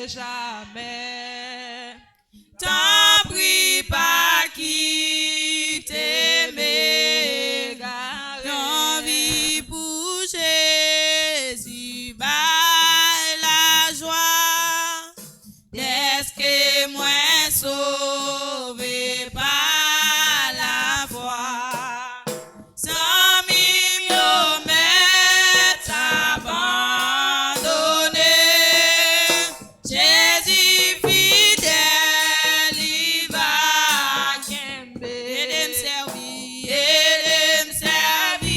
jamais. T'en prie pas quitter mes gars. L'envie pour Jésus, baille la joie. Est-ce que moi sauvé par la foi? Sans m'y abandonné. Jésus fidèle, il va aider me servir,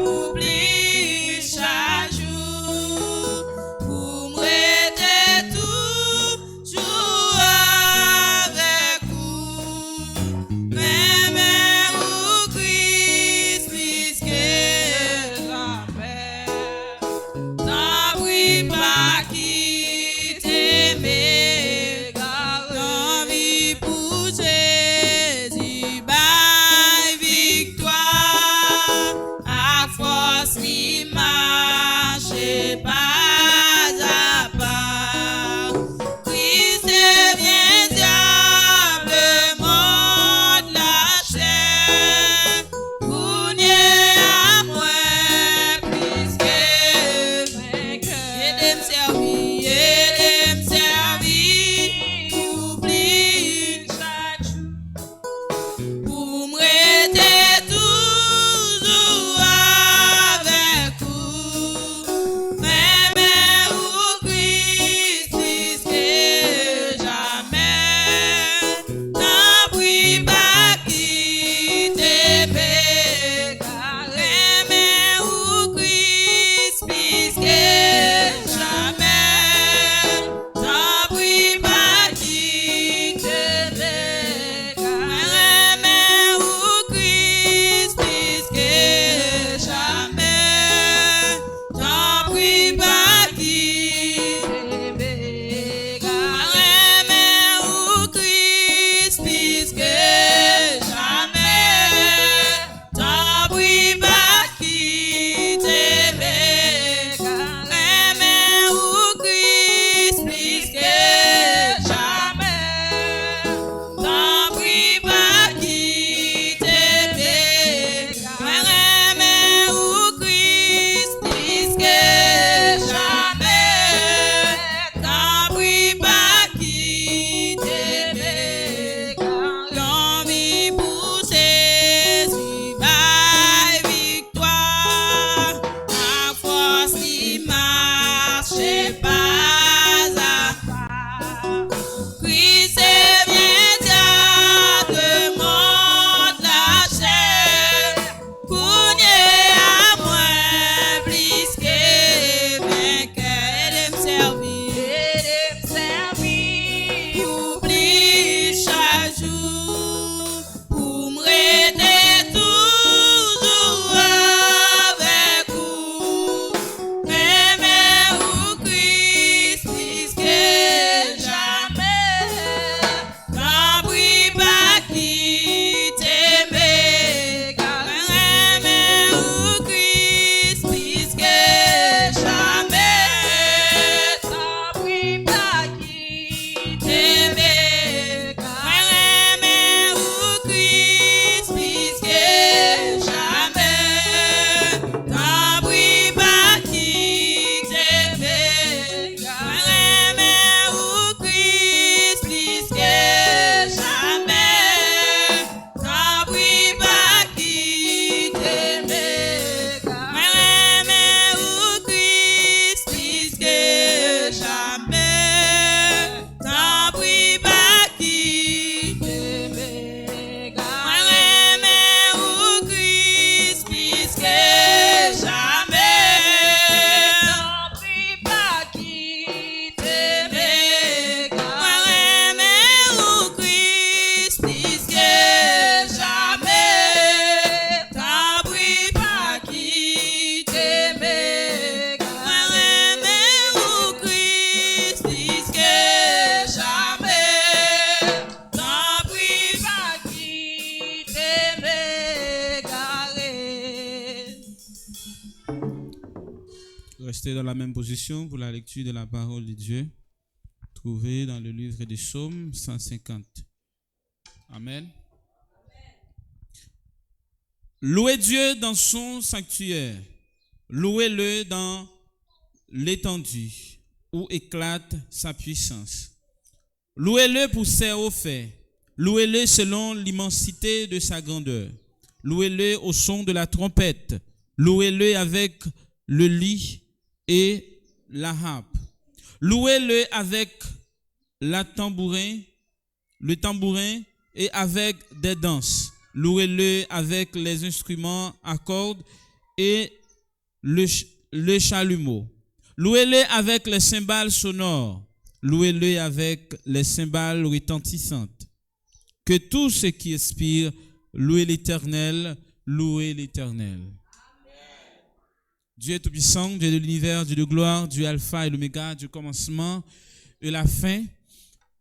oublie chaque jour, pour me rester toujours avec vous. Même où Christ puisque jamais. T'en prie pas quitter mes gars. L'envie pour Jésus, baille victoire. À force qui marche pas à pas. Christ devient diable, le monde la chair. Cougner à moi, puisque vainqueur. Aidez me servir, oublie chaque jour. Pour me rester toujours avec vous. Même où Christ puisque jamais. T'en prie pas quitter mes gars. Même où Christ puisque jamais. T'en prie pas quitter mes gars. Même où Christ puisque jamais. T'en prie pas quitter mes gars. Même où Christ puisque jamais. T'en prie pas quitter mes gars. Même où Christ puisque jamais. T'en prie pas quitter mes gars. Même où Christ puisque jamais. T'en prie pas quitter mes gars. L'envie pour Jésus, baille victoire. À force qui marche pas à pas. Christ vient diable, le monde la chair. Cougner à moi, plus que vainqueur. Aidez me servir, oublie chaque jour, pour me rester toujours avec vous. Même où Christ puisque jamais. T'en prie pas quitter mes gars. Même où Christ puisque jamais. T'en prie pas quitter mes gars. Même où Christ puisque jamais. T'en prie pas quitter mes gars. Même où Christ puisque jamais. T'en prie pas quitter mes gars. Même où Christ puisque jamais. T'en prie pas quitter mes gars. Même où Christ puisque jamais. T'en prie pas quitter mes gars. Même où Christ puisque jamais. T'en prie pas quitter mes gars. Même où Christ puisque jamais. T'en prie pas quitter mes gars. Restez dans la même position pour la lecture de la parole de Dieu. trouvé dans le livre des Psaumes 150. Amen. Louez Dieu dans son sanctuaire. Louez-le dans l'étendue où éclate sa puissance. Louez-le pour ses hauts faits. Louez-le selon l'immensité de sa grandeur. Louez-le au son de la trompette. Louez-le avec le lit et la harpe. Louez-le avec le tambourin et avec des danses. Louez-le avec les instruments à cordes et le chalumeau. Louez-le avec les cymbales sonores. Louez-le avec les cymbales retentissantes. Que tout ce qui expire, louez l'Éternel, louez l'Éternel. Dieu est tout-puissant, Dieu de l'univers, Dieu de gloire, Dieu alpha et l'oméga, Dieu commencement et la fin.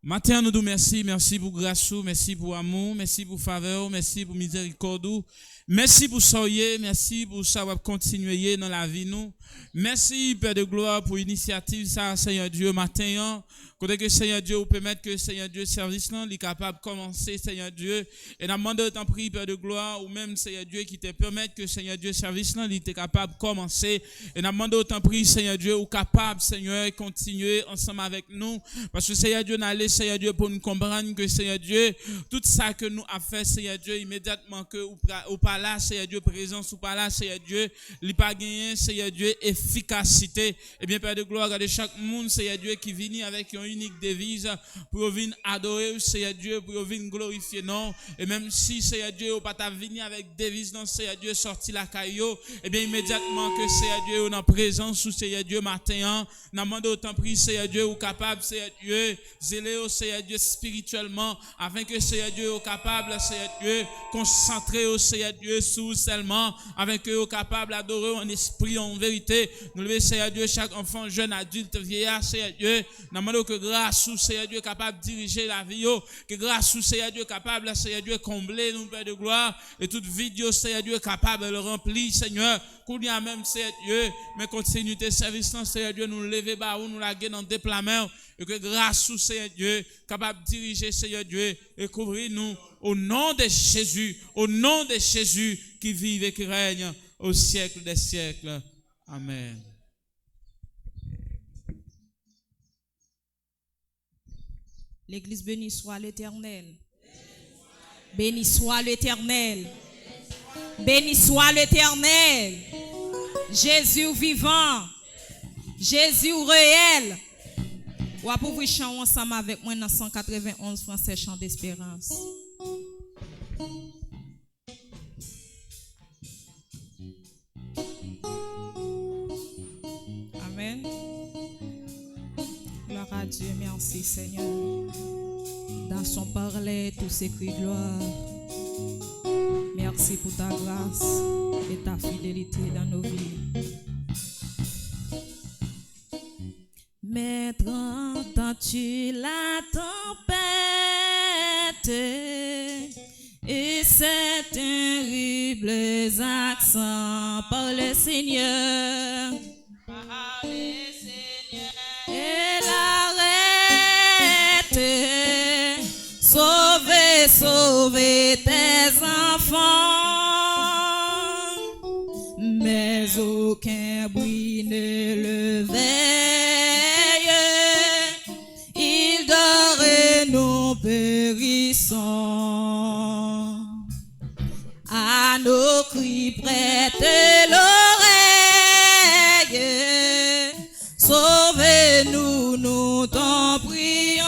Matin, nous disons merci pour grâce, merci pour amour, merci pour faveur, merci pour miséricorde, merci pour soyez, merci pour savoir continuer dans la vie nous. Merci Père de gloire pour l'initiative ça Seigneur Dieu matin. Côté que Seigneur Dieu vous permettre que Seigneur Dieu service là, il est capable de commencer Seigneur Dieu et n'a demandé autant prie Père de gloire ou même Seigneur Dieu qui te permettre que Seigneur Dieu service là, il était capable de commencer et n'a demandé autant prie Seigneur Dieu ou capable Seigneur continuer ensemble avec nous parce que Seigneur Dieu n'a allé Seigneur Dieu pour nous comprendre que Seigneur Dieu tout ça que nous a fait Seigneur Dieu immédiatement que ou pas là Seigneur Dieu présence ou pas là Seigneur Dieu il pas gagné Seigneur Dieu efficacité et bien Père de gloire regardez chaque monde Seigneur Dieu qui vient avec une unique devise pour venir adorer Seigneur Dieu pour venir glorifier non et même si Seigneur Dieu ou pas ta venir avec devise non Seigneur Dieu sorti la caillou et bien immédiatement que Seigneur Dieu ou en présence sous Seigneur Dieu matin n'a demandé autant prie Seigneur Dieu ou capable Seigneur Dieu zélé au Seigneur Dieu spirituellement afin que Seigneur Dieu ou capable Seigneur Dieu concentrer au Seigneur Dieu sous seulement afin que ou capable adorer en esprit en vérité nous lever Seigneur Dieu chaque enfant jeune adulte vieillard Seigneur Dieu n'a demandé que grâce sous Seigneur Dieu capable de diriger la vie que grâce sous Seigneur Dieu capable Seigneur Dieu combler nous Père de gloire et toute vie Dieu Seigneur Dieu capable de le remplir Seigneur qu'on y a même Seigneur Dieu mais continue tes services Seigneur Dieu nous lever bas ou nous laguer dans déploiement et que grâce sous Seigneur Dieu capable de diriger Seigneur Dieu et couvrir nous au nom de Jésus qui vive et qui règne au siècle des siècles. Amen. L'Église bénie soit l'Éternel. Béni soit l'Éternel. Béni soit l'Éternel. Jésus vivant. Jésus réel. Ou à pouvoir chanter ensemble avec moi dans 191 français chant d'espérance. Amen. Gloire à Dieu, merci Seigneur. Dans son parler, tout s'écrit gloire. Merci pour ta grâce et ta fidélité dans nos vies. Maître, entends-tu la tempête et ces terribles accents par le Seigneur? Par le Seigneur. Et l'arrête, sauver tes enfants, mais aucun bruit ne le veille, il dort et nous périssons. À nos cris prête l'oreille, sauvez-nous, nous t'en prions.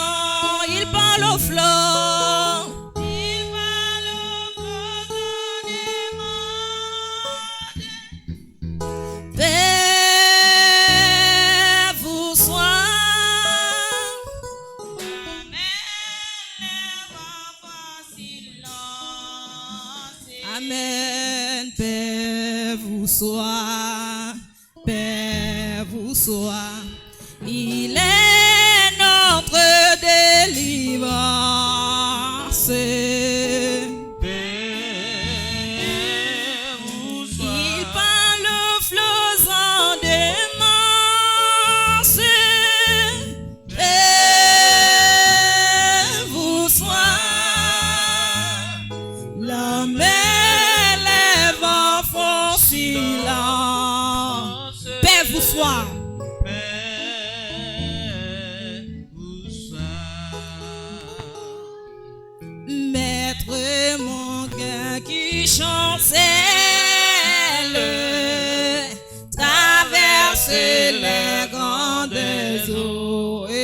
Il parle au flot, il parle au flot dans les mondes. Paix vous soit. Amen. Paix vous soit. Paix vous soit. Il est notre délivrance. Paix vous soit. Il parle flottant des manses. Paix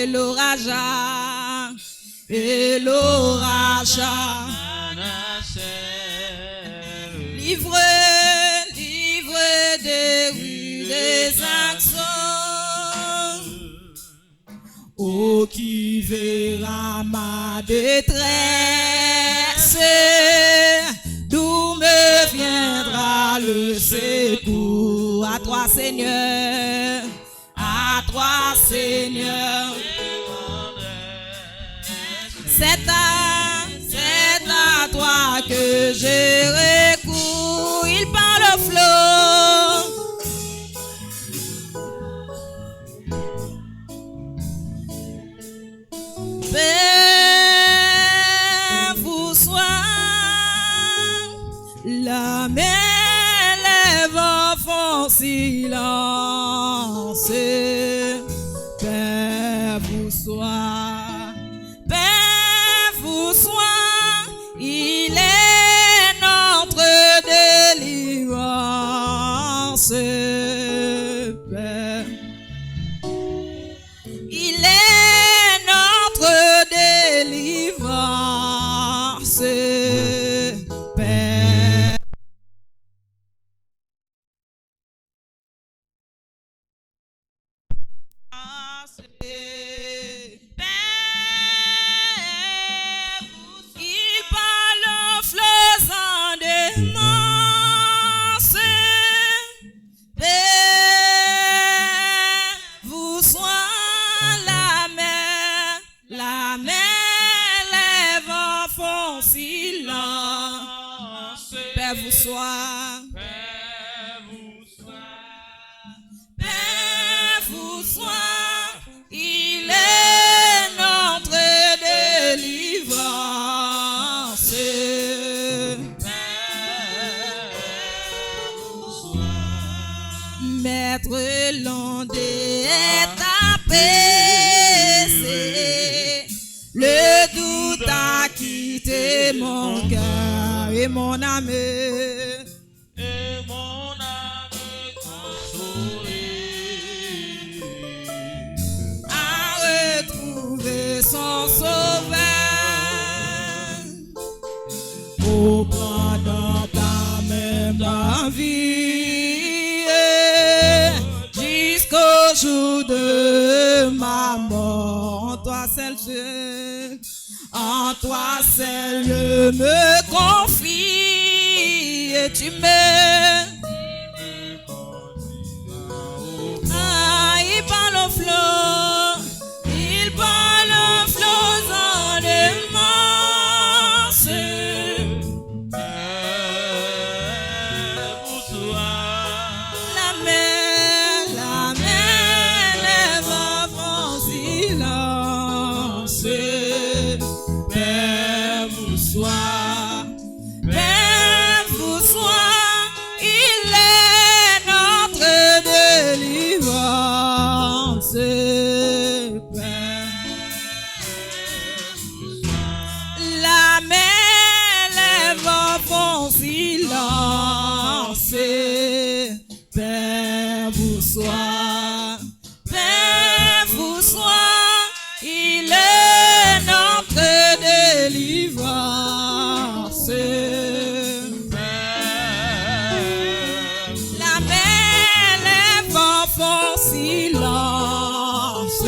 et l'orage, et l'orage. Livre des rues des accents. Oh, qui verra ma détresse, d'où me viendra le secours? À toi, Seigneur, à toi, Seigneur. C'est à toi que je recours. Il parle au flot. Père, vous soyez la mer, les vents font silence. Père, vous soyez, Père, vous soyez, il est notre délivrance. Père, il est notre délivrance. Père. Il parle aux flots des masses. Père, vous soyez la mer, les vents font silence. Père, vous soyez, Père, vous soyez, il est notre délivrance. Maître Landais est apaisé, le doute a quitté mon cœur et mon âme. A retrouvé son sauveur. Au pendant ta même vie, jusqu'au jour de ma mort, en toi seul en toi seul je me confie et tu me. Ah, il parle au flot, il parle au flot dans les masses. La mer, les vents font silence. Père, vous soyez, Père, vous soyez, il est notre délivrance. Père. La mer, les vents font silence. Père, vous soyez, Père, vous soyez, il est notre délivrance. La mer, les vents font silence.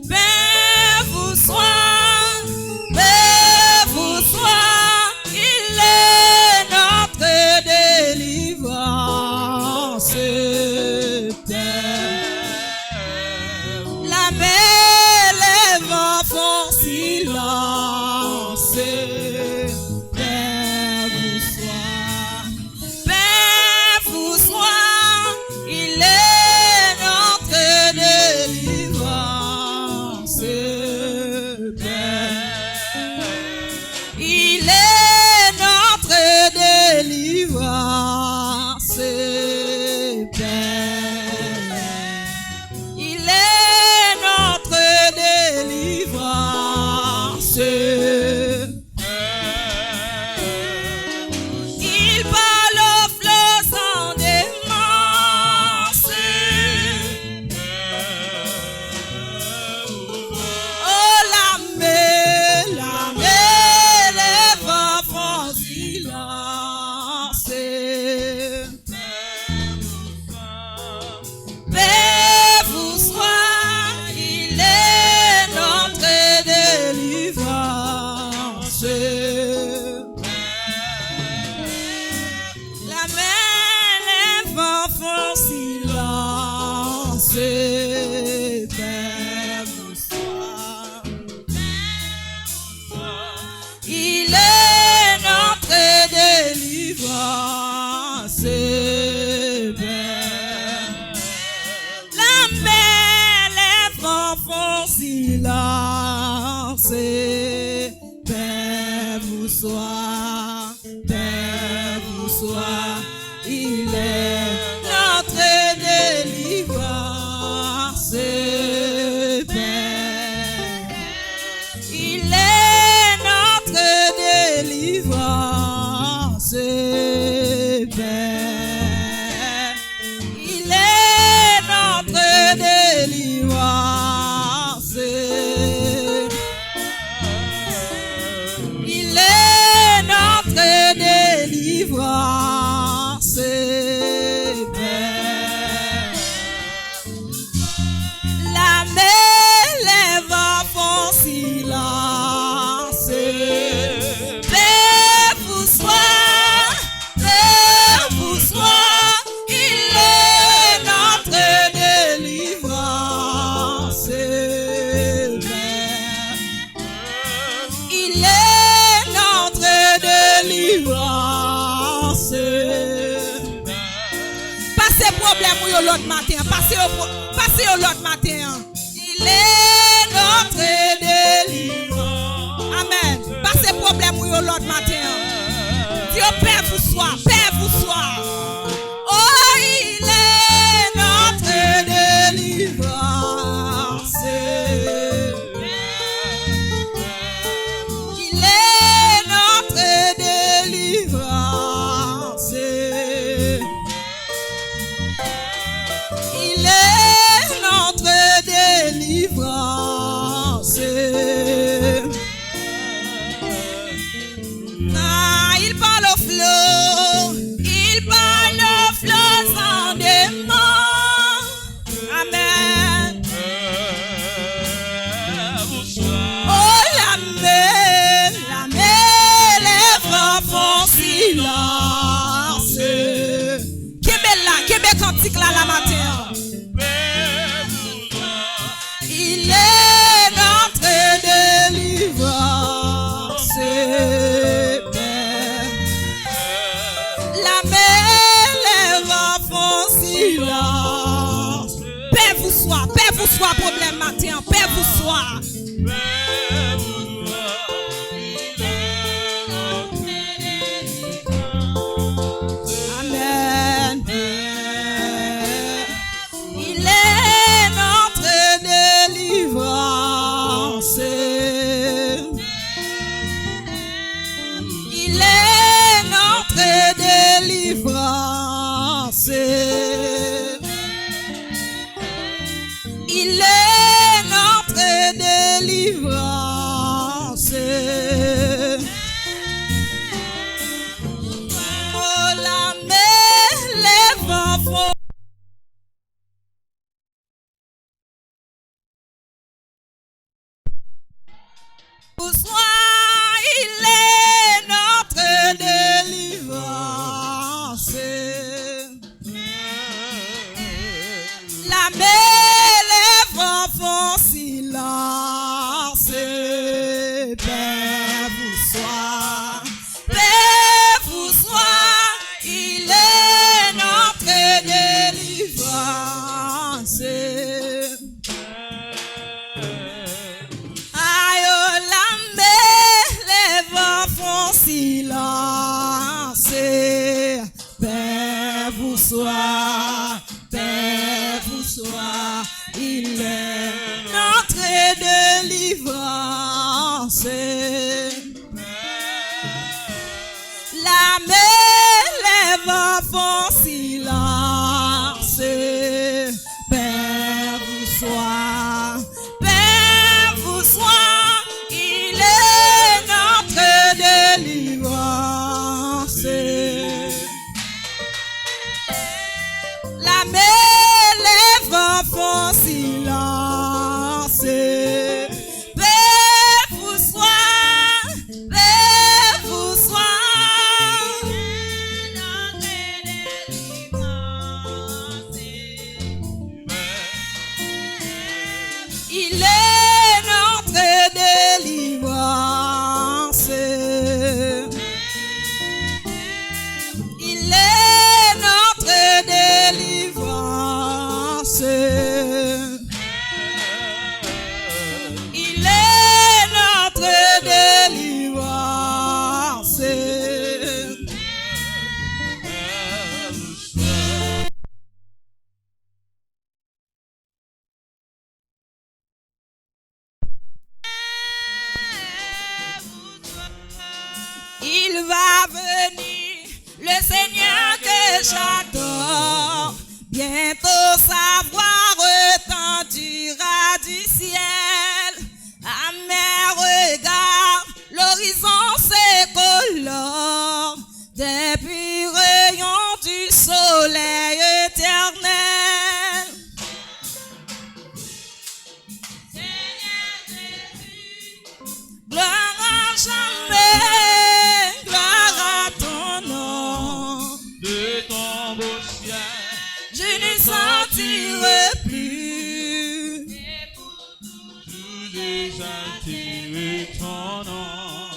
Père, vous soyez, Père, vous soyez, il est notre délivrance. silence. Paix vous soit, paix vous soit. Il est notre délivrance. Paix. Il est notre délivrance. Père. Il est notre délivrance. Il est notre délivrance. Père. La mer, les vents font silence. Paix vous soit, paix vous soit. Il est notre délivrance. Père. Il est notre délivrance. Passez problème ou l'autre matin, passez au l'autre matin. Il est notre délivrance. Amen. Passez problème ou l'autre matin. Dieu paix vous soit, paix vous soit. Oh, il est notre délivrance. Il est notre délivrance. Il est notre délivrance. Ah, il parle au flot sans démon. Amen. Oh, la mer, les vents font silence. Québec cantique là la matin. Il est notre délivrance. Père. La mer, les vents font silence. Paix vous soit, problème matin, paix vous soit. Amen. Il est notre délivrance. Il est notre délivrance. Il est notre délivrance. Oh, la mer, les vents font. Soit, il est notre délivrance. La mer, les vents font silence. Paix vous soit, paix vous soit. Il est notre délivrance. Aïe, oh, la mer, les vents font silence. Paix vous soit, paix vous soit. Il est notre délivrance. La mer, les vents font silence. Paix vous soit, paix vous soit. Il est notre délivrance. La mer, les vents font silence. Paix vous soit, paix vous soit. Il est notre délivrance. Il est notre délivrance. délivrance. Il va venir, le Seigneur que j'adore. Bientôt sa voix retentira du ciel. À mes regards, l'horizon s'écolore des purs rayons du soleil éternel. Seigneur Jésus, gloire à jamais, gloire à ton nom. De ton beau ciel, Je ne sentirai plus. et pour toujours exalter ton nom.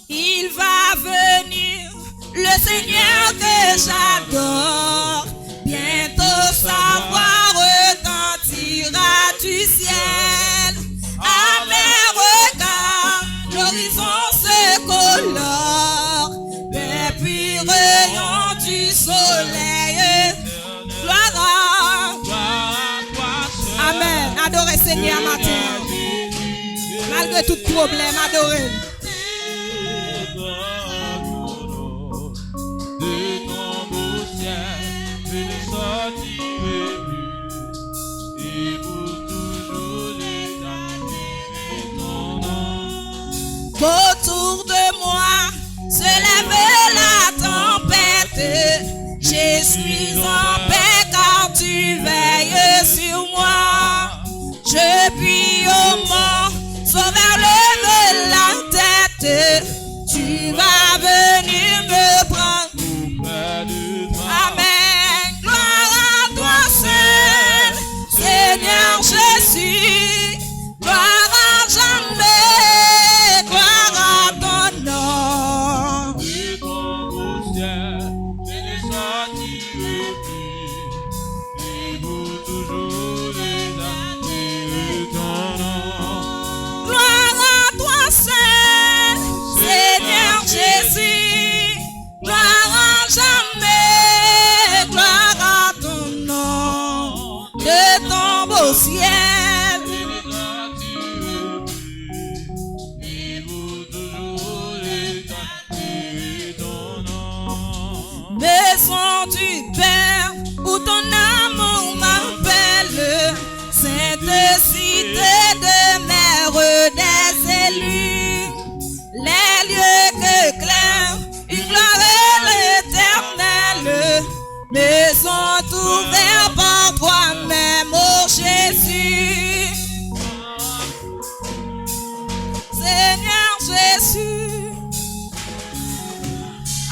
Il va venir, le Seigneur que j'adore. Bientôt sa voix retentira du ciel. À mes regards, l'horizon se colore des purs rayons du soleil. Gloire à Gloire à toi, seul. Amen. Adorez Seigneur matin. Malgré tout problème, adorez. De ton beau ciel, je ne sortirai plus. Et pour toujours exalter ton nom. Autour de moi se lève la tempête. Je suis en paix car tu veilles sur moi. Je puis au mort, sauveur, lève la tête. Tu vas venir me prendre. Près de toi, Amen. Gloire à toi seul, Seigneur Jésus. Gloire à jamais, gloire à ton nom. de ton beau ciel, je ne sortirai plus. Et pour toujours exalter ton nom. Gloire à toi seul, Seigneur Jésus. Gloire à jamais, gloire à ton nom. De ton beau ciel. Je ne sortirai plus. Et pour toujours exalter ton nom. Maison du Père, où ton amour m'appelle, sainte cité de mère des élus, les lieux que clairent une gloire éternelle, maison ouverte par toi-même, ô Jésus. Seigneur Jésus.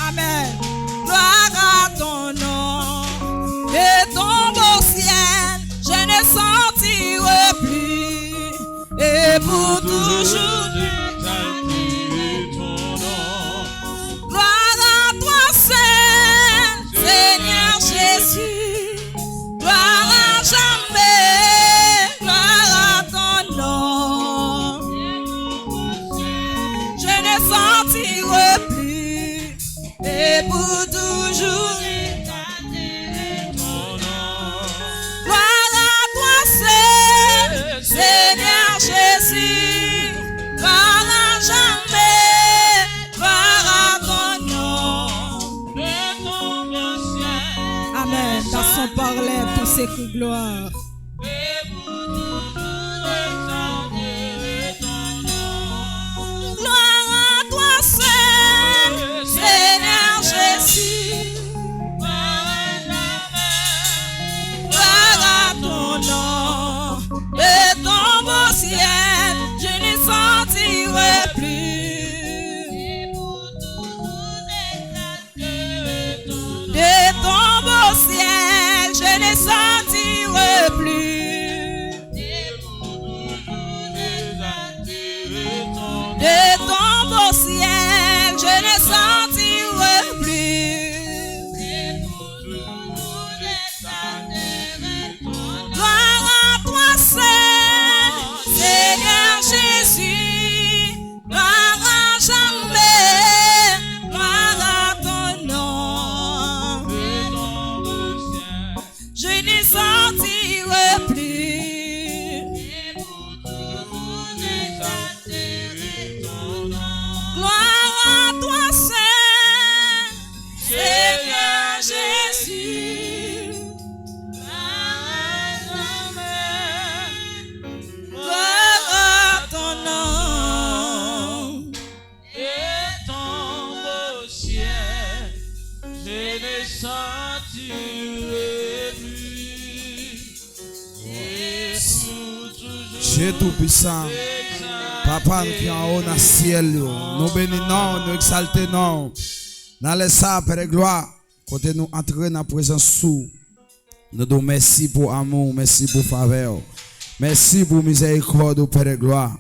Amen. Gloire à ton nom et ton beau ciel, je ne sentirai plus et pour toujours. exalter ton nom. Gloire à toi seul, Seigneur Jésus. Gloire à jamais, gloire à ton nom. Je ne sentirai plus et pour toujours. Gloire à toi seul, Seigneur Jésus. Gloire à jamais, gloire à ton nom. Amen. Dans son parler, tout s'écrit gloire. Gloire à toi seul, Seigneur Jésus. Gloire à ton nom et ton beau ciel, je ne sentirai plus. De ton beau ciel, je ne sentirai plus. Dieu Tout-Puissant, Papa, nous qui en haut dans le ciel, nous bénissons, nous exaltons. Dans les ça, Père de gloire, quand nous entrons dans la présence sous, nous disons merci pour amour, merci pour faveur, merci pour miséricorde, Père de gloire.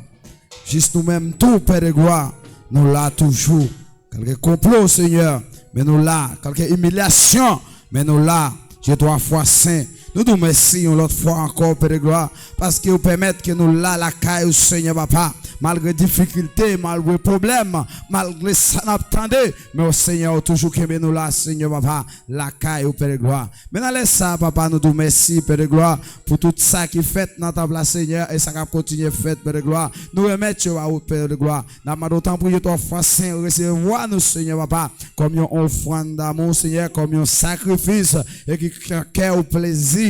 Juste nous-mêmes, tout, Père de gloire, nous là toujours. Quelques complots, Seigneur, mais nous là. Quelques humiliations, mais nous là. J'ai 3 fois saint. Nous nous merci une autre fois encore, Père de gloire, parce que vous permettez que nous là, la caille, Seigneur, papa, malgré difficultés, malgré problèmes, malgré ça, n'attendez, mais au Seigneur, toujours que nous là, Seigneur, papa, la caille, Père de gloire. Maintenant, laisse ça, papa, nous nous merci, Père de gloire, pour tout ça qui fait dans ta place, Seigneur, et ça va continuer fait, Père de gloire. Nous remettons à vous, Père de gloire. Nous avons autant pour 3 fois saint, recevoir nous, Seigneur, papa, comme une offrande d'amour, Seigneur, comme un sacrifice, et qui crée au plaisir.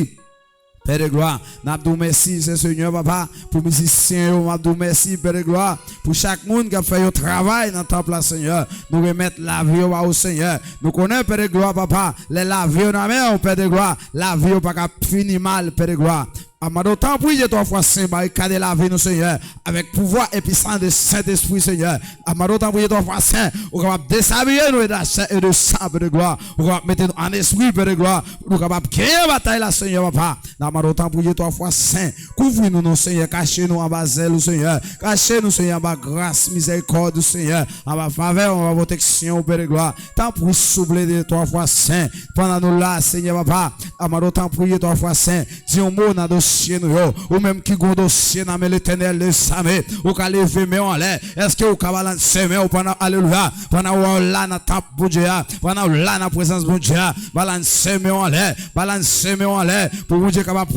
Père de gloire, nous merci, Seigneur, papa, pour musiciens, nous merci, Père de gloire, pour chaque monde qui a fait un travail dans ta place, Seigneur. Nous remettons la vie au Seigneur. Nous connaissons, Père de gloire, papa, les la vie dans la main, Père de gloire, la vie pas fini mal, Père de gloire. Amado, tant prier 3 fois saint, barricade la vie, nous, Seigneur, avec pouvoir et puissance de Saint-Esprit, Seigneur. Amado, tant prier 3 fois saint, on va déshabiller nous de chair et de sang, Père de gloire. On va mettre nous en esprit, Père de gloire. Nous va gagner la bataille, là, Seigneur, papa. Amado, tant prier 3 fois saint, couvre-nous, non, Seigneur, cachez-nous en bas zèle, Seigneur. Cachez-nous, Seigneur, en bas grâce, miséricorde, Seigneur. En bas faveur, en bas protection, Père de gloire. Tant prier souffler de 3 fois saint, pendant nous là, Seigneur, papa. Amado, tant prier 3 fois saint, dis un mot dans ou même qui gon dossier dans l'Éternel le savait ou ka lever mais en l'air est-ce que ou ka balancer mais ou pendant alléluia pendant ou là dans temple bon Dieu pendant là dans présence bon Dieu balancer mais en l'air pour bon Dieu capable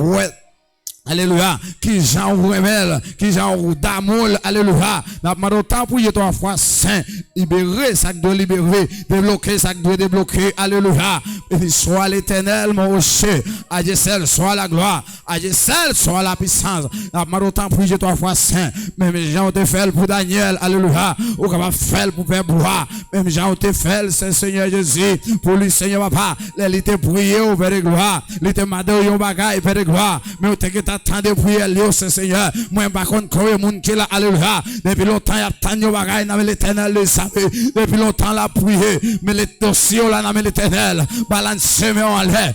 alléluia, qui Jean remel, qui Jean d'amour, alléluia. N'a pas autant pour y 3 fois saint, libérer, ça doit libérer, débloquer, ça doit débloquer, alléluia. Et soit l'Éternel, mon rocher, à Dieu seul soit la gloire, à Dieu seul soit la puissance. N'a pas autant pour y 3 fois saint, même Jean te fait pour Daniel, alléluia, ou capable faire pour Père Bois, même Jean te fait, c'est Seigneur Jésus, pour lui, Seigneur Papa, il était prié au Père de gloire, il était madé au bagaille, Père de gloire, mais au attendez prier Léo Seigneur moi par contre quoi monde qui là alléluia depuis longtemps y a tant de bagaille dans l'Éternel le savait depuis longtemps la prier mais les dossiers là dans l'Éternel balancer mais en l'air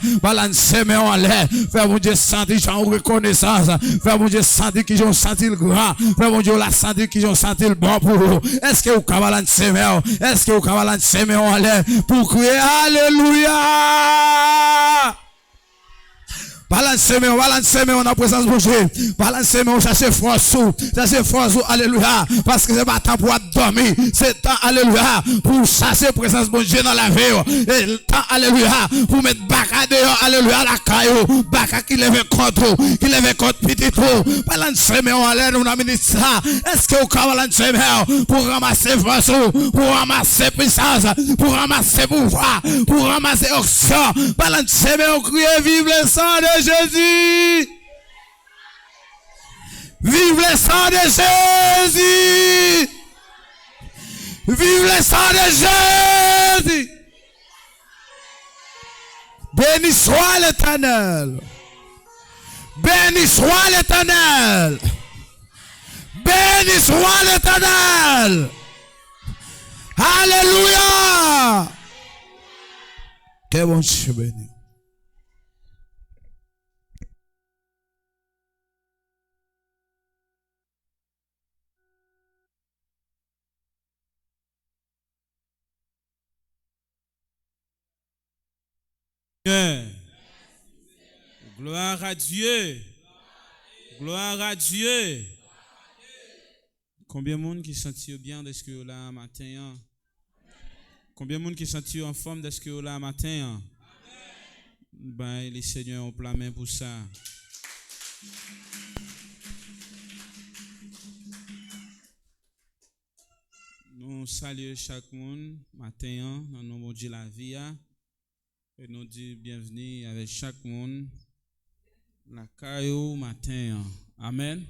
faire mon Dieu sentir j'en reconnaissance faire mon Dieu sentir qu'ils ont senti le grand faire mon Dieu la sentir qu'ils ont senti le bon pour vous est-ce que vous balancer mais est-ce que vous balancer mais en l'air pour crier alléluia. Balancez-moi, on a présence de Dieu. Balancez-moi, on cherche force, alléluia. Parce que c'est pas temps pour dormir. C'est temps, alléluia, pour chercher présence de Dieu dans la vie. Et temps, alléluia, pour mettre baka dehors, alléluia, la caillou. Baka qui lève contre petit tout. Balancez-moi, on l'air, on a mis ça. Est-ce que vous balancez-moi pour ramasser force, pour ramasser puissance, pour ramasser pouvoir, pour ramasser action. Balancez-moi, on crie, vive le sang de Jésus. Vive le sang de Jésus. Vive le sang de Jésus. Béni soit l'Éternel. Béni soit l'Éternel. Béni soit l'Éternel. Alléluia. Que bon Dieu béni. Gloire à Dieu. Gloire à Dieu. Combien de monde qui sentit bien de ce que là matin? Combien de monde qui sentit en forme de ce que là matin? Ben, les seigneurs ont plein main pour ça. Nous saluons chaque monde matin dans le nom de la vie. Et nous disons bienvenue avec chaque monde. La caillou matin. Amen.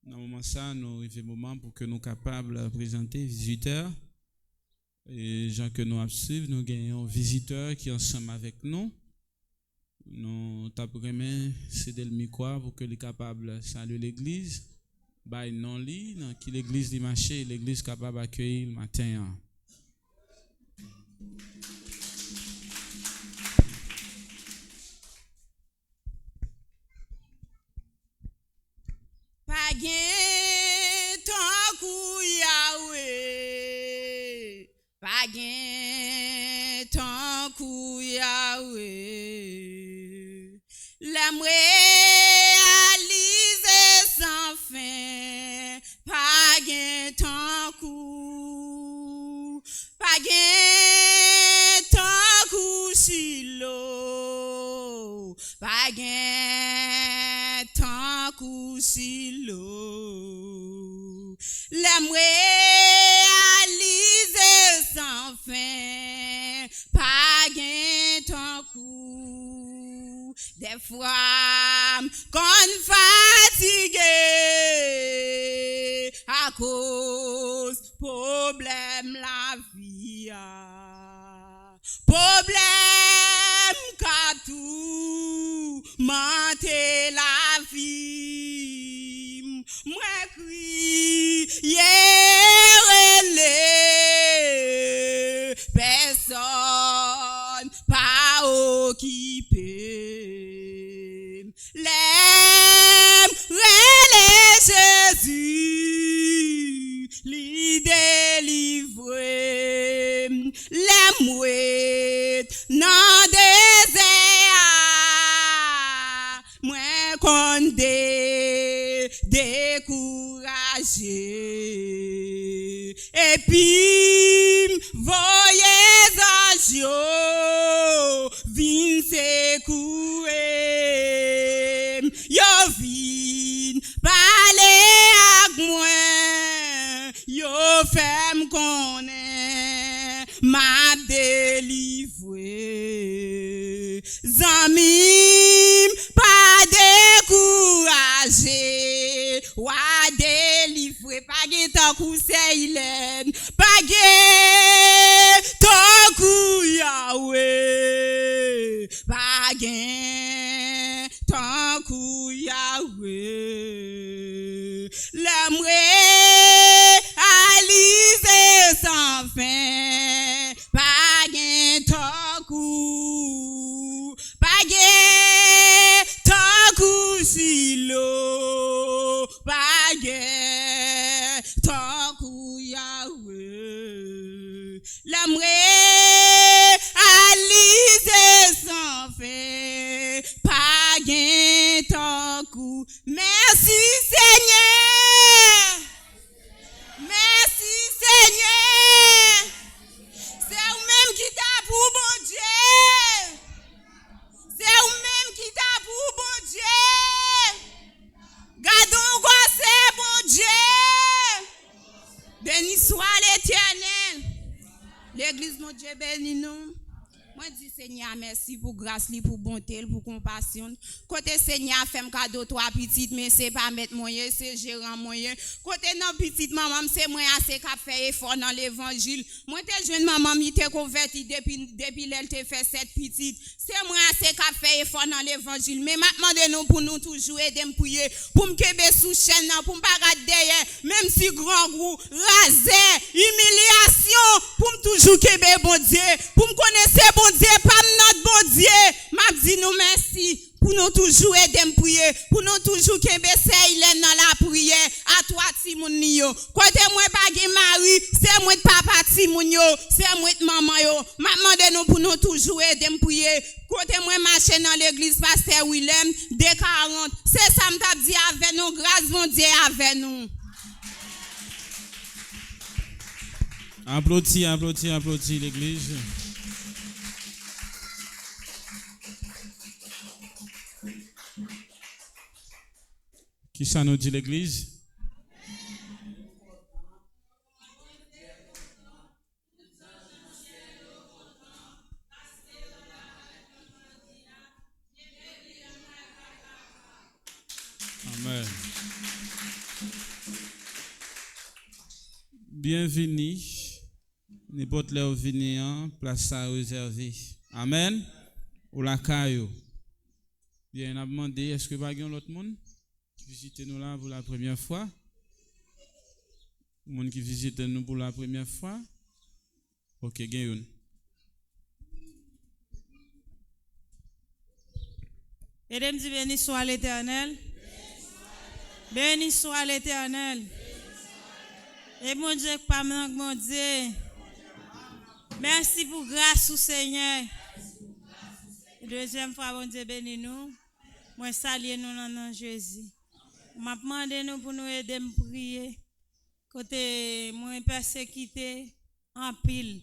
Dans le moment ça, nous arrivons au moment pour que nous soyons capables de présenter visiteurs. Et gens que nous suivons, nous gagnons visiteurs qui sont ensemble avec nous. Nous t'apprenons céder le micro pour que les capable de saluer l'église. By non li, dans qui l'église dit marché, l'église capable d'accueillir le matin. Pa gen tan kou Yahweh, pa gen tan kou Yahweh, l'âme réalisée sans fin, pa gen tan kou, pa gen tan kou Silo, pa gen tan kou Silo, l'âme réalisée sans fin, pa gen tan kou. Des fois, qu'on fatigué à cause problème la vie, problème qu'a tout menté la vie, moi crie les personne pas occupé, l'aime relais Jésus, li délivrer, l'aime oué nan désert, moi qu'on découragé, et puis voyez anges yo vin secouer, yo vin parler ak moi, yo fèm konnen m'a délivré, zamim pas découragé, wa délivré, pas gen tan kou Seylen, pas gen tan kou Yahweh, pas gen tan kou Yahweh, l'âme réalisée sans fin, pas gen tan kou, pas gen tan kou Silo, pas gen tan kou Yahweh, l'âme réalisée sans fin, pas gen tan kou. Merci Seigneur, merci Seigneur, c'est vous-même qui t'a pour bon Dieu, c'est vous-même qui t'a pour bon Dieu, gardons quoi c'est bon Dieu, béni soit l'Éternel, l'église mon Dieu béni nous. Moi dis Seigneur merci pour grâce li, pour bonté, pour compassion. Côté Seigneur fait cadeau trois petites mais c'est pas mettre moyen, c'est gérant moyen. Côté non petite maman c'est moi assez qu'a fait effort dans l'évangile. Moi t'es jeune maman mi t'es converti depuis elle te fait cette petite. C'est moi assez qu'a fait effort dans l'évangile. Mais maintenant nous pour nous toujours aider me prier pour me kebe sous chaîne pour me pas regarder derrière même si grand gros raser humiliation pour me toujours kebe bon Dieu pour me connaître bon Dieu, pas notre bon Dieu. M'a dit nous merci pour nous toujours aider me prier, pour nous toujours kembe Seylen dans la prière. À toi Timoun yo. Côté moi pas gen mari, c'est moi papa Timoun yo, c'est moi maman yo. M'a demandé nous pour nous toujours aider me prier. Côté moi marcher dans l'église pasteur Willem D40. C'est ça m't'a dit avec nous, grâce mon Dieu avec nous. Applaudis, applaudis, applaudis l'église. Qui ça nous dit l'église? Amen. Bienvenue. N'importe là où venir, place à réserver. Amen. Ou la caillou. Bien, on a demandé, est-ce que pas l'autre monde qui visite nous là pour la première fois? Le monde qui visite nous pour la première fois? Ok, gagne. Mesdames et béni soit l'Éternel. Béni soit l'Éternel. Et mon Dieu, pas mon Dieu. Merci pour grâce au Seigneur. Deuxième fois, bon Dieu, bénis nous. Moi, saluer nous dans le nom de Jésus. M'a demandé nous pour nous aider à prier. Côté, moi, persécuté en pile.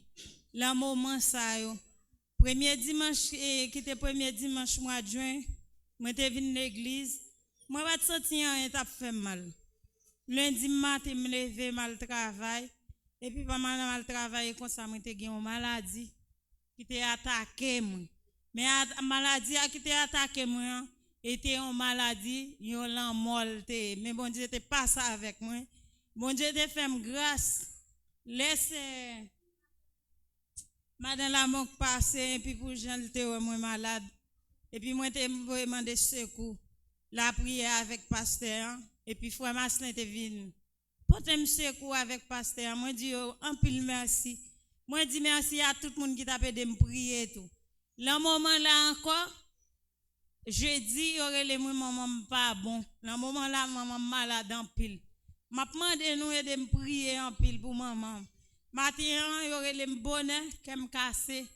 Le moment, ça, yo. Premier dimanche, qui était premier dimanche mois de juin, moi, j'étais venu à l'église. Moi, je me sentais rien, ça fait mal. Lundi matin, je me levais mal travail. Et puis, pas mal travail, comme ça, moi, j'étais une maladie qui était attaquée. Mais la maladie qui était attaquée, moi, était une maladie, une molle. Mais bon Dieu, n'était pas ça avec moi. Bon Dieu, te fait grâce. Laisse madame la manque passer, et puis pour Jean, j'étais moi malade. Et puis, moi, j'étais demandé secours. La prière avec pasteur, et puis frère Maslin était venu. Portez-moi secours avec pasteur. Moi, je dis, un pile merci. Moi, je dis merci à tout le monde qui t'a aidé me prier tout. Le moment là encore, je dis, il y aurait les maman pas bon. Le moment là, maman malade en pile. M'a demandé nous aider me prier en pile pour maman. Matin, il y aurait les bonheur qui me cassé.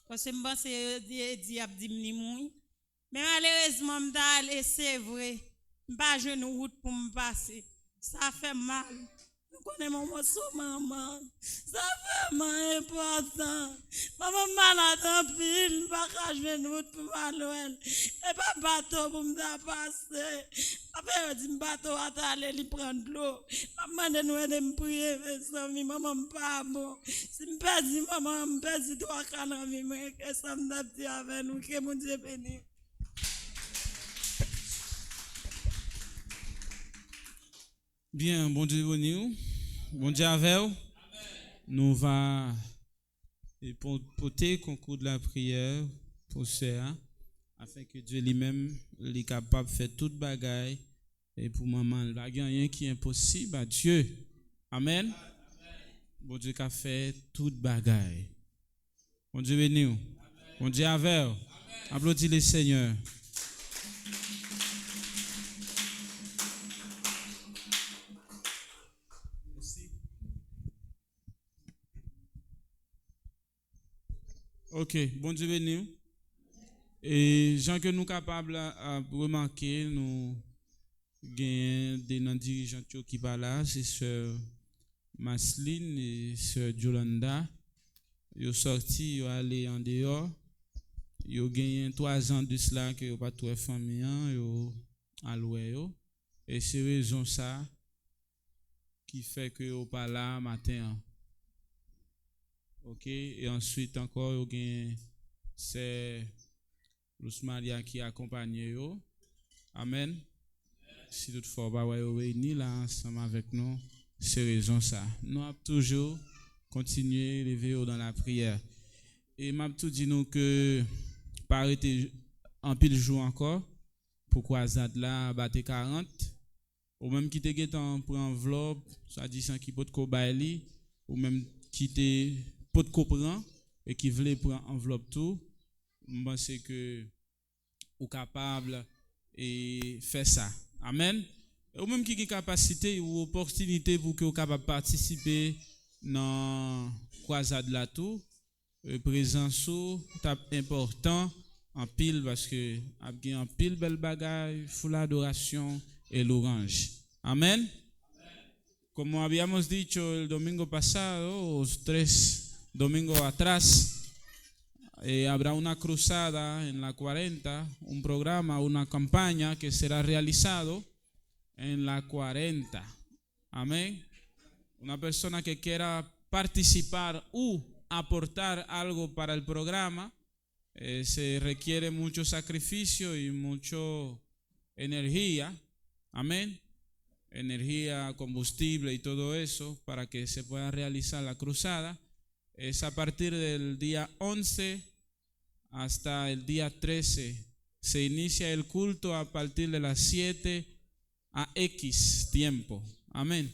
Parce que je pense que diable dit me. Mais malheureusement, c'est vrai. Je n'ai pas de route pour me passer. Ça fait mal. Je connais mon morceau, maman. Ça fait mal important. Maman malade en pile. Je n'ai pas de route pour m'aller. Et pas de bateau pour me passer. Après, je dis bateau à aller, il prend de l'eau. Maman, nous aide me prier. Maman, pas bon. Si je perds, maman, je perds 3 ans. Que ça me dit avec nous. Que mon Dieu bénisse. Bien, bon Dieu béni. Bon Dieu avec vous. Nous va porter concours de la prière pour ça, afin que Dieu lui-même est capable de faire toute bagaille et pour maman. Il n'y a rien qui est impossible à Dieu. Amen. Bon Dieu qui a fait toute bagaille. Bon Dieu béni. Bon Dieu avec vous. Applaudissez le Seigneur. Ok, bon Dieu béni. Et gens que nous capables à remarquer, nous gagnons des dirigeants qui parlent là, c'est sœur Masline et sœur Yolanda. Ils sont sortis, ils sont allés en dehors. Ils ont gagné 3 ans de cela que ils n'ont pas trouvé famille, ils ont alloué. Et c'est raison ça qui fait que ils sont pas là matin. Ok, et ensuite encore, c'est Luz Maria qui accompagne eux. Amen. Si toutefois, bah ouais, réunis là ensemble avec nous, c'est raison ça. Nous avons toujours continué lever dans la prière. Et m'a tout dit nous que pas arrêter en pile jour encore. Pourquoi ça là battre 40 ou même qui te guettant pour enveloppe, ça dit sans qui peut cobaili ou même qui te peut comprendre et qui voulait prendre enveloppe tout, je pense que vous capable et faire ça. Amen. Ou même qui a capacité ou opportunité pour que vous capable participer dans croisade là tout, présence est important en pile parce que y a en pile belle bagaille, full adoration et l'orange. Amen. Como habíamos dicho el domingo pasado, 3 domingos atrás, habrá una cruzada en la 40, un programa, una campaña que será realizado en la 40. Amén. Una persona que quiera participar u aportar algo para el programa, se requiere mucho sacrificio y mucho energía. Amén. Energía, combustible y todo eso para que se pueda realizar la cruzada. Es a partir del día 11 hasta el día 13 se inicia el culto a partir de las 7 a X tiempo. Amén.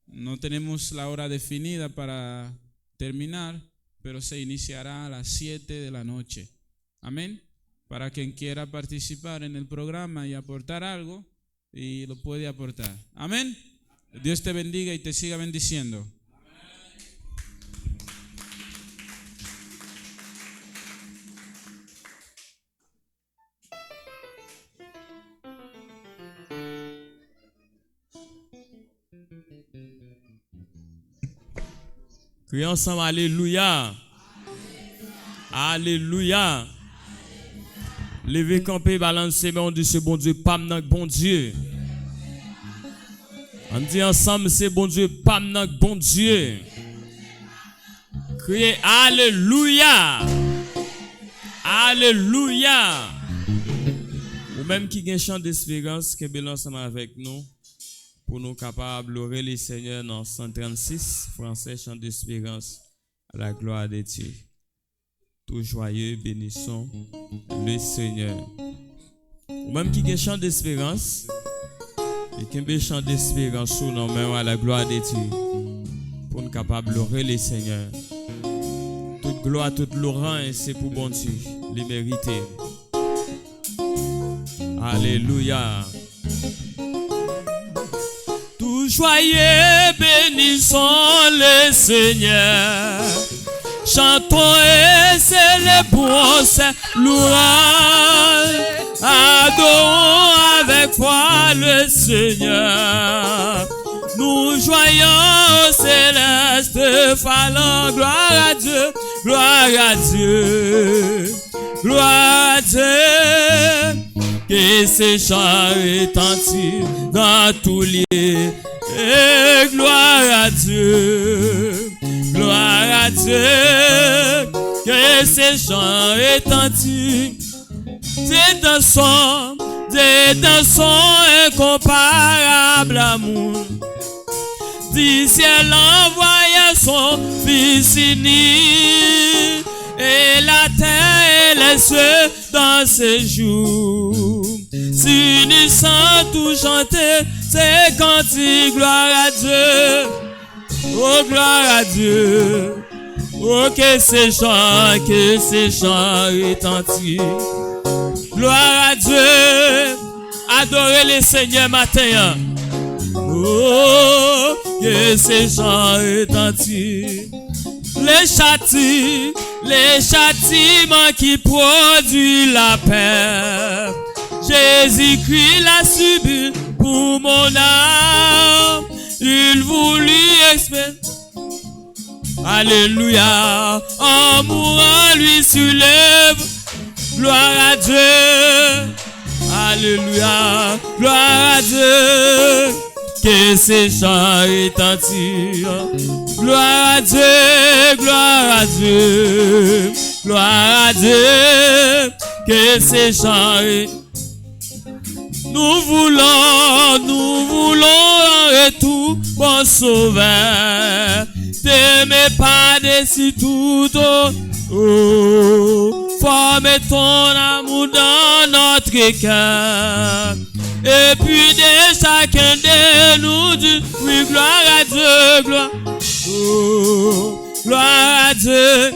No tenemos la hora definida para terminar, pero se iniciará a las 7 de la noche. Amén. Para quien quiera participar en el programa y aportar algo, y lo puede aportar. Amén. Dios te bendiga y te siga bendiciendo. Crions ensemble, alléluia. Alléluia. Levez camper, balancer, mais on dit c'est bon Dieu, pas maintenant bon Dieu. On dit ensemble, c'est bon Dieu, pas maintenant bon Dieu. Criez alléluia. Alléluia. Ou même qui gagne chant d'espérance, qui est ensemble avec nous. Pour nous capables de louer le Seigneur dans 136, français, chant d'espérance, à la gloire de Dieu. Tout joyeux, bénissons le Seigneur. Ou même qui a chant d'espérance, et qui a chant d'espérance sous nos mains à la gloire de Dieu. Pour nous capables de louer le Seigneur. Toute gloire, toute louange, c'est pour bon Dieu, les mériter. Alléluia. Joyeux, bénissons le Seigneur. Chantons et célébrons ses louanges. Adorons avec foi le Seigneur. Nous joyons au céleste, faisons gloire à Dieu, gloire à Dieu, gloire à Dieu. Que ces chants retentissent dans tous lieux. Et gloire à Dieu, gloire à Dieu. Que ces chants retentissent. Des dansons incomparables amour. Du ciel envoya son fils uni. Et la terre et les cieux dans ces jours. S'unissant tout chanter, c'est cantique, gloire à Dieu. Oh, gloire à Dieu. Oh, que ces chants retentissent. Gloire à Dieu. Adorez le Seigneur matin. Oh, que ces chants retentissent. Les châtiments qui produisent la paix. Jésus-Christ l'a subi pour mon âme. Il voulut expier. Alléluia. En mourant, lui soulève. Gloire à Dieu. Alléluia. Gloire à Dieu. Que ces chants retentissent. Gloire à Dieu, gloire à Dieu, gloire à Dieu, que ces chants. Nous voulons en retour, bon sauveur, t'aimer pas déçu tout oh, forme ton amour dans notre cœur. Et puis de chacun de nous dit, oui, gloire à Dieu, gloire. Oh, gloire à Dieu,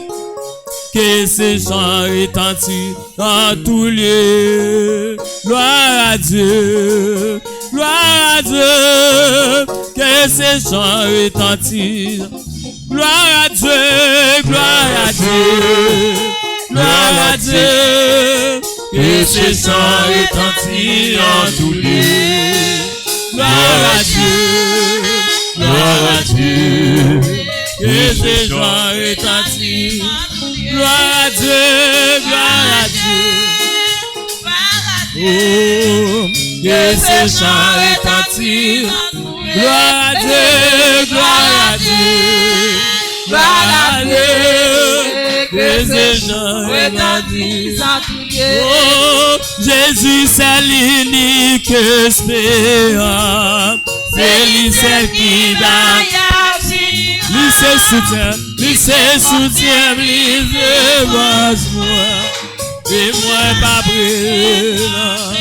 que ces chants retentissent dans tous lieux. Gloire à Dieu, gloire à Dieu, que ces chants retentissent. Gloire à Dieu, gloire à Dieu, gloire à Dieu, que ces chants retentissent dans tous lieux. Gloire à Dieu, gloire à Dieu, que ces chants retentissent. Gloire à Dieu, gloire à Dieu. Oh, que ces chants retentissent. Gloire à Dieu, gloire à Dieu. Gloire à Dieu, que ces chants retentissent. Oh, Jésus c'est l'unique espérance. C'est lui seul qui donne. Lui se soutient, lui se dévoise moi. et moi pas brûlant.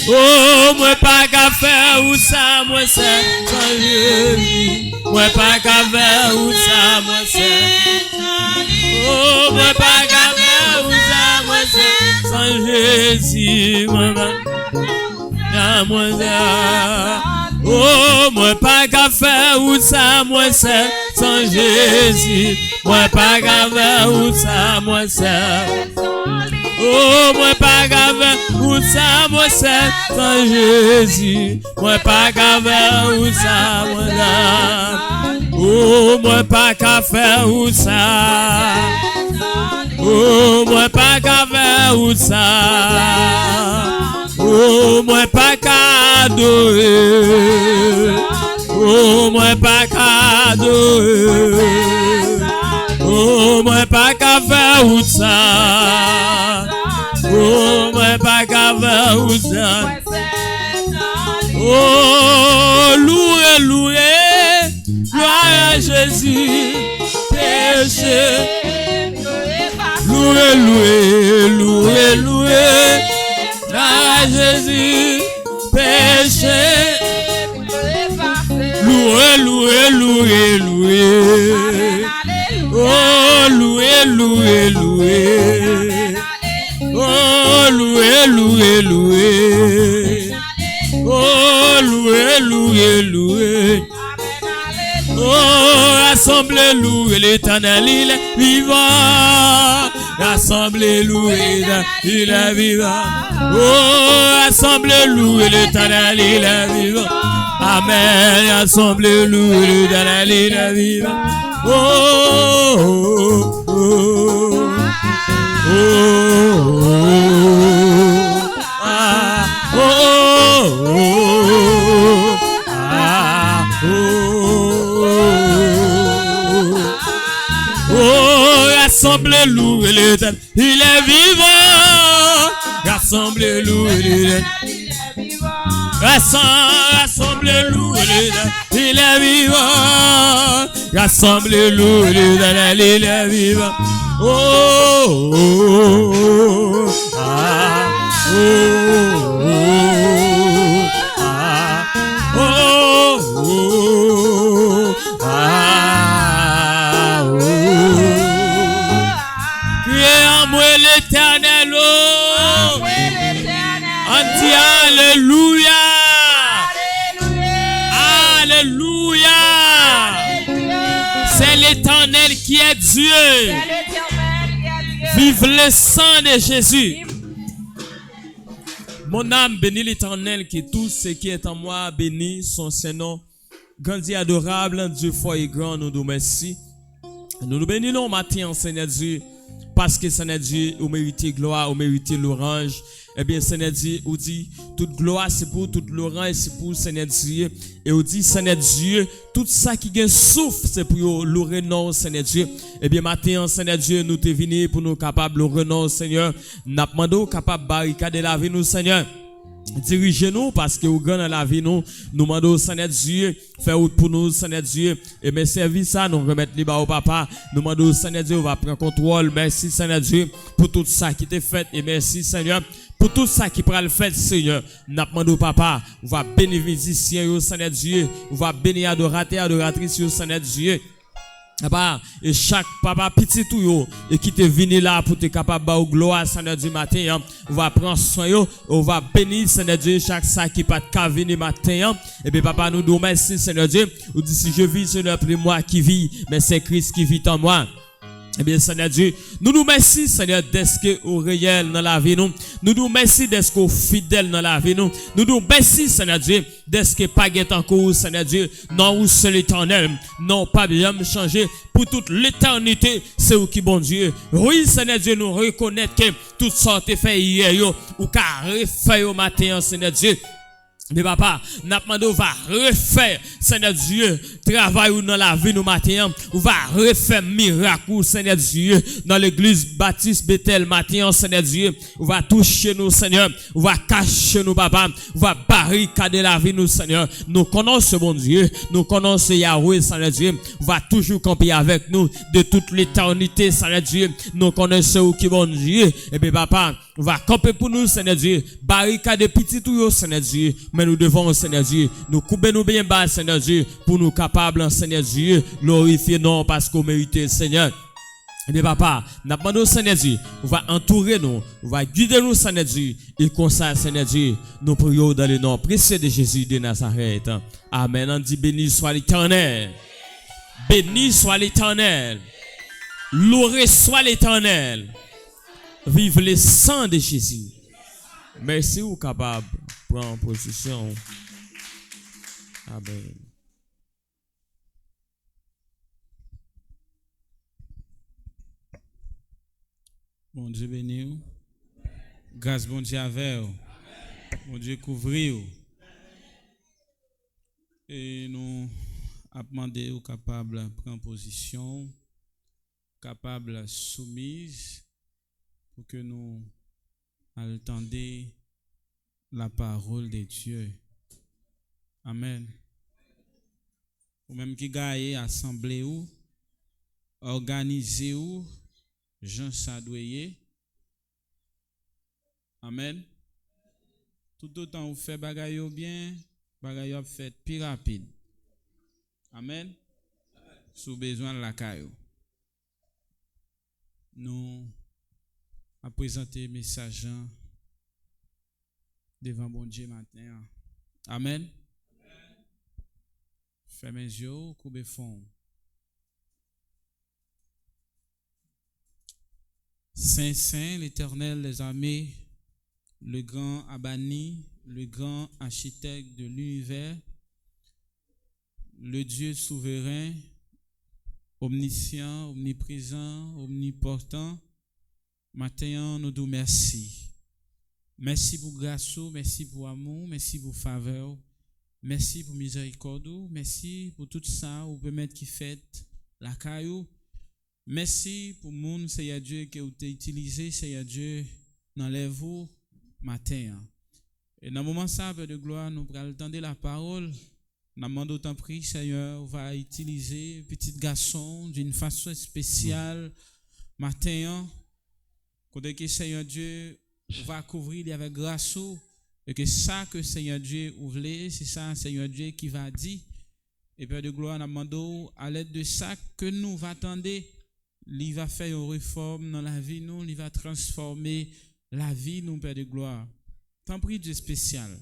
Oh, moi pas qu'à faire ou ça, moi c'est sans Jésus. Moi pas qu'à faire ou ça, moi c'est. Oh, moi pas qu'à faire ou ça, moi c'est sans Jésus. Moi pas moi ça. Oh, moi pas qu'à faire ou ça, moi c'est sans Jésus. Moi pas qu'à faire ou ça, moi c'est. Oh, moi pas qu'à faire ou ça, moi c'est sans Jésus. Moi pas qu'à faire ou ça, moi ça. Oh, moi pas qu'à faire ou ça. Oh, moi pas qu'à faire ou ça. Oh, moi pas qu'à adorer. Oh, moi pas qu'à adorer. Oh, moi pas qu'à faire ou ça. Oh, moi pas qu'à faire ou ça. Oh, louez, louez, gloire à Jésus, péché. Louez, louez, louez, louez, gloire à Jésus, péché. Louez, louez, louez, louez. Oh, louez, louez, louez. Oh, louez, louez, louez. Oh, louez, louez, louez. Oh, rassemblez, louez l'Éternel, il est vivant. Rassemblez, louez, il est vivant. Oh, rassemblez, louez l'Éternel, il est vivant. Amen. Rassemblez, louez l'Éternel, il est vivant. Oh, oh, oh, oh, oh, ah, oh, oh, ah, oh, rassemblez, louez l'Éternel, il est vivant. Rassemblez, louez l'Éternel. Rassemblez, louez l'Éternel, il est vivant. Rassemblez, louez l'Éternel, il est vivant. Oh, oh, oh, ah, oh, oh, ah, oh, oh, ah, oh. Criez en moi l'Éternel, oh, on dit alléluia. Alléluia. C'est l'Éternel qui est Dieu. Vive le sang de Jésus. Mon âme bénit l'Éternel, qui tout ce qui est en moi bénit son Saint-Nom. Grand Dieu adorable, Dieu fort et grand, nous nous merci. Nous nous bénissons matin, Seigneur Dieu, parce que Seigneur Dieu, vous méritez gloire, vous méritez l'orange. Eh bien, Seigneur Dieu, vous dit, toute gloire c'est pour toute l'orange, c'est pour Seigneur Dieu. Et vous dit, Seigneur Dieu, tout ça qui gagne souffle, c'est pour le renom, Seigneur Dieu. Eh bien, matin, Seigneur Dieu, nous te venus pour nous capables de renom, Seigneur. Nous demandons capable de barricader la vie, nous, Seigneur. Dirigez-nous parce que vous gagnez la vie, nous demandons, Seigneur Dieu, faire route pour nous, Seigneur Dieu. Et mes services, ça, nous remettre les bas au papa. Nous demandons, Seigneur Dieu, on va prendre contrôle. Merci, Seigneur Dieu, pour tout ça qui t'est fait. Et merci, Seigneur, pour tout ça qui prend le fait, Seigneur. Nous demandons, papa, on va bénir les musiciens, Seigneur Dieu. On va bénir adorateurs, adoratrices, Seigneur Dieu. Papa, et chaque papa petit tout yo, et qui te venu là pour te capable de gloire, Seigneur Dieu, matin, on va prendre soin yo, on va bénir, Seigneur Dieu, chaque ça qui pas de venir matin, et bien papa, nous nous merci, Seigneur Dieu, ou dit si je vis, ce n'est plus moi qui vis, mais c'est Christ qui vit en moi. Eh bien, Seigneur Dieu, nous nous merci, Seigneur, d'être au réel dans la vie, nous. Nous nous merci d'être au fidèle dans la vie, nous. Nous nous merci, Seigneur Dieu, d'être pas guet en cause, Seigneur Dieu. Non, ou seul éternel. Non, pas bien me changer. Pour toute l'éternité, c'est où qui bon Dieu. Oui, Seigneur Dieu, nous reconnaître que tout ça te fait hier, ou qu'a refait au matin, Seigneur Dieu. Mais papa, n'a pas va refaire, Seigneur Dieu, travail ou dans la vie nous matin, ou va refaire miracle Seigneur Dieu dans l'église Baptiste Bethel matin Seigneur Dieu, ou va toucher nous Seigneur, ou va cacher nous papa, ou va barricader la vie nous Seigneur. Nous connaissons bon Dieu, nous connaissons Yahweh Seigneur Dieu, va toujours camper avec nous de toute l'éternité Seigneur Dieu. Nous connaissons qui bon Dieu et bien papa, va camper pour nous Seigneur Dieu, barricade petit tout Seigneur Dieu, mais nous devons Seigneur Dieu, nous couper nous bien bas Seigneur Dieu pour nous capables Seigneur Dieu, glorifier non parce qu'on mérite Seigneur. Et bien papa, nous demandons Seigneur Dieu, on va entourer nous, on va guider nous Seigneur Dieu, et comme ça Seigneur Dieu, nous prions dans le nom précieux de Jésus de Nazareth. Amen. On dit béni soit l'Éternel. Béni soit l'Éternel. Loué soit l'Éternel. Vive le sang de Jésus. Merci ou capable de prendre position. Amen. Bon Dieu béni. Grâce bon Dieu avec vous. Bon Dieu couvrir. Et nous avons demandé aux capables de prendre position, capables de soumise, pour que nous entendions la parole de Dieu. Amen. Ou même qui gagne assemblée ou organiser ou Jean Sadoyer. Amen. Tout autant vous faites bagaille bien, bagaille fait plus rapide. Amen. Sous besoin de la caillou. Nous a présenté message devant bon Dieu matin. Amen. Fermez les yeux, coupez fond. Saint, l'Éternel des armées, le grand Abani, le grand architecte de l'univers, le Dieu souverain, omniscient, omniprésent, omniportant, matin, nous disons merci. Merci pour grâce, merci pour amour, merci pour faveur, merci pour miséricorde, merci pour tout ça, vous permettre qui fait la caillou. Merci pour le monde, Seigneur Dieu, que vous avez utilisé, Seigneur Dieu, dans les vous matin. Et dans le moment ça, Père de gloire, nous allons entendre la parole. Nous demandons autant prix, Seigneur, on va utiliser petit garçon d'une façon spéciale matin. Quand que Seigneur Dieu va couvrir avec grâce et que ça que Seigneur Dieu ouvre, c'est ça Seigneur Dieu qui va dire. Et Père de gloire, nous demandons à l'aide de ça que nous va attendre. Il va faire une réforme dans la vie, nous, il va transformer la vie, nous, Père de gloire. Tant prie Dieu spécial.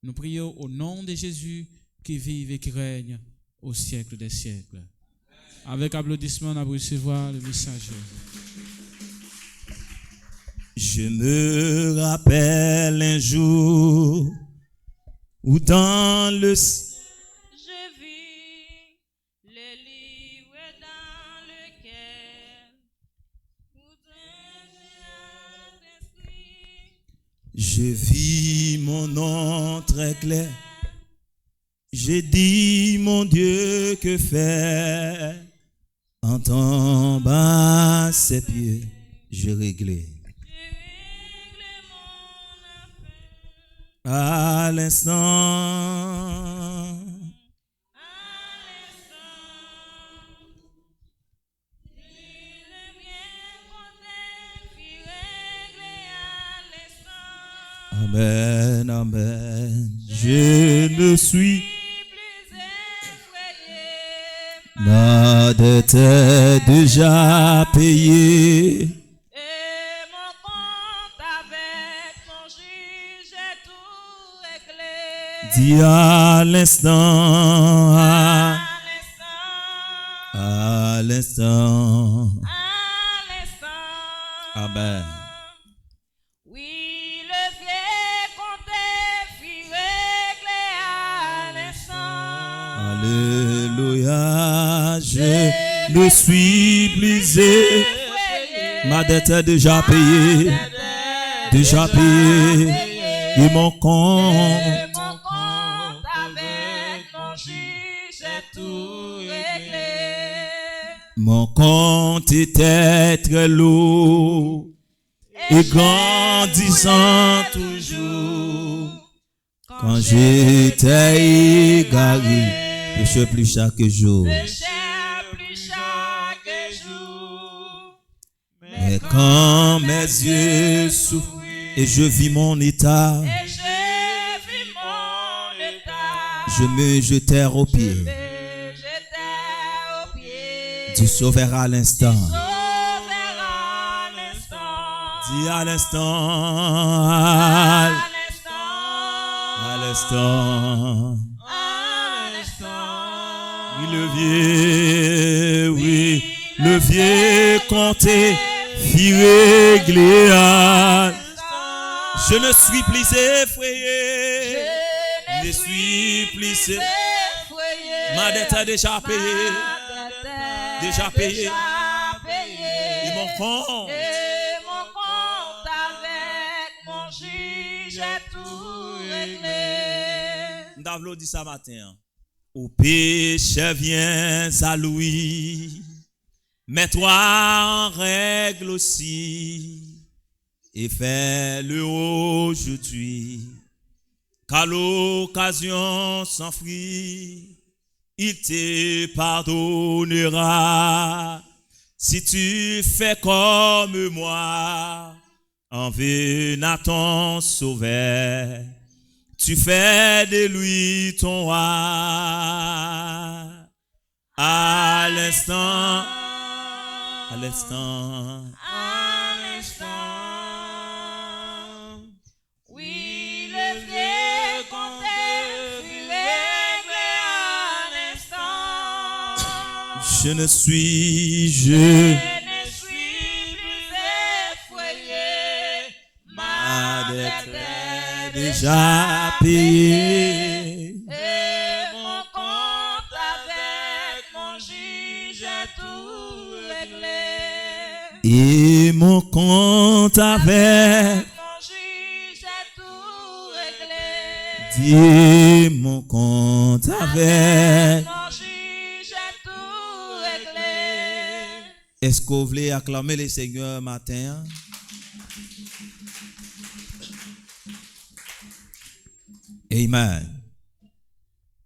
Nous prions au nom de Jésus qui vive et qui règne au siècle des siècles. Avec applaudissement, on va recevoir le messager. Je me rappelle un jour où dans le je vis mon nom très clair. J'ai dit, mon Dieu, que faire? En tombant à ses pieds, je réglais. À l'instant. Amen, amen. Je ne suis ma dette est déjà payée. Et mon compte avec mon juge est tout réglé. Dis à l'instant, à l'instant. Amen. Alléluia, je ne suis plus ma dette est déjà payée, et mon compte avec mon juge est tout tout réglé. Mon compte était très lourd et grandissant toujours. Quand j'étais égaré, péché plus chaque jour. Péché plus chaque jour. Mais quand mes yeux s'ouvrent et je vis mon état, Et je vis mon état. je me jetais aux pieds J'étais au pied du Sauveur à l'instant. Sauveur à l'instant. Dis à l'instant, À à l'instant. l'instant. À l'instant. Oui, le vieux compté, fit régler. Je ne suis plus effrayé, je ne suis plus effrayé. Ma dette est déjà payée, déjà payée. Et mon compte, Et mon compte avec mon juge est tout réglé. Davlo dit ça matin. Au péché viens à lui, mais toi en règle aussi. Et fais-le aujourd'hui, car l'occasion s'enfuit, il te pardonnera. Si tu fais comme moi, en venant ton sauveur, tu fais de lui ton roi. À l'instant, à l'instant. À l'instant, oui, le vieux compte fut réglé à l'instant. Je ne suis, Je ne suis plus effrayé, ma ma dette dette est est déjà payée. Et mon compte avec mon juge est tout réglé. Et mon compte avec, Mon juge est tout réglé. dis mon compte avec. Mon juge est tout réglé. Est-ce que vous voulez acclamer le Seigneur matin? Amen.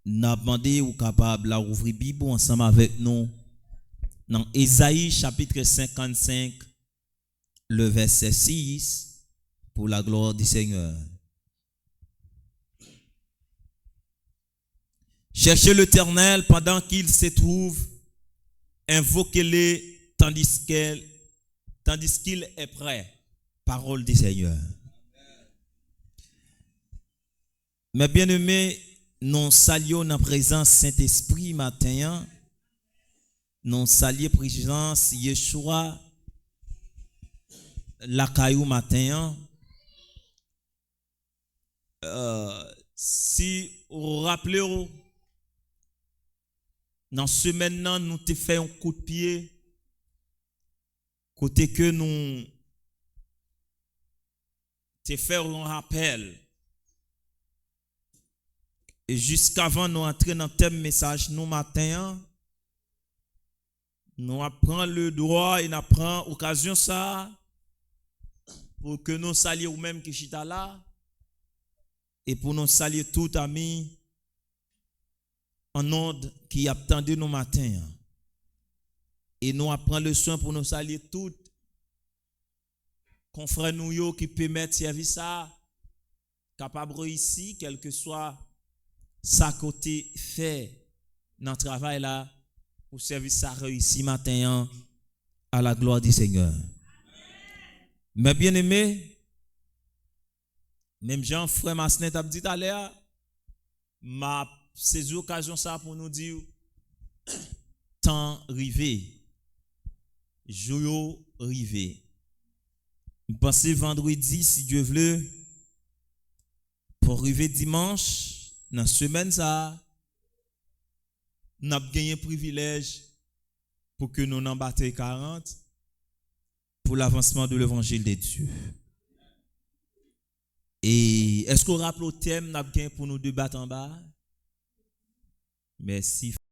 N'a demandé ou capable à ouvrir Bible ensemble avec nous dans Ésaïe chapitre 55 le verset 6 pour la gloire du Seigneur. Cherchez l'Éternel pendant qu'il se trouve, invoquez-le tandis qu'il est prêt. Parole du Seigneur. Mes bien-aimés, nous saluons la présence Saint-Esprit matin. Nous saluons la présence Yeshua la caillou matin. Si vous rappelez, dans ce maintenant, nous te fait un coup de pied. Côté que nous te fait un rappel. Et jusqu'avant nous entrer dans le thème message nous matin, nous apprenons le droit et nous apprenons l'occasion ça pour que nous saluions ou même qui chita là et pour nous saluer tout amis en ordre qui attendent nous matin. Et nous apprenons le soin pour nous saluer tout confrères nous qui permettent service ça capable ici quel que soit sa côté fait dans le travail là pour servir ça réussi matin à la gloire du Seigneur. Mais bien aimé, même Jean frère Masnet a dit à l'heure, m'a saisi occasion ça pour nous dire temps rivé, jour rivé. Je pense vendredi si Dieu veut pour arriver dimanche. Dans la semaine, ça, nous avons gagné un privilège pour que nous n'en battions 40 pour l'avancement de l'évangile de Dieu. Et est-ce qu'on rappelle le thème nous avons gagné pour nous débattre en bas? Merci.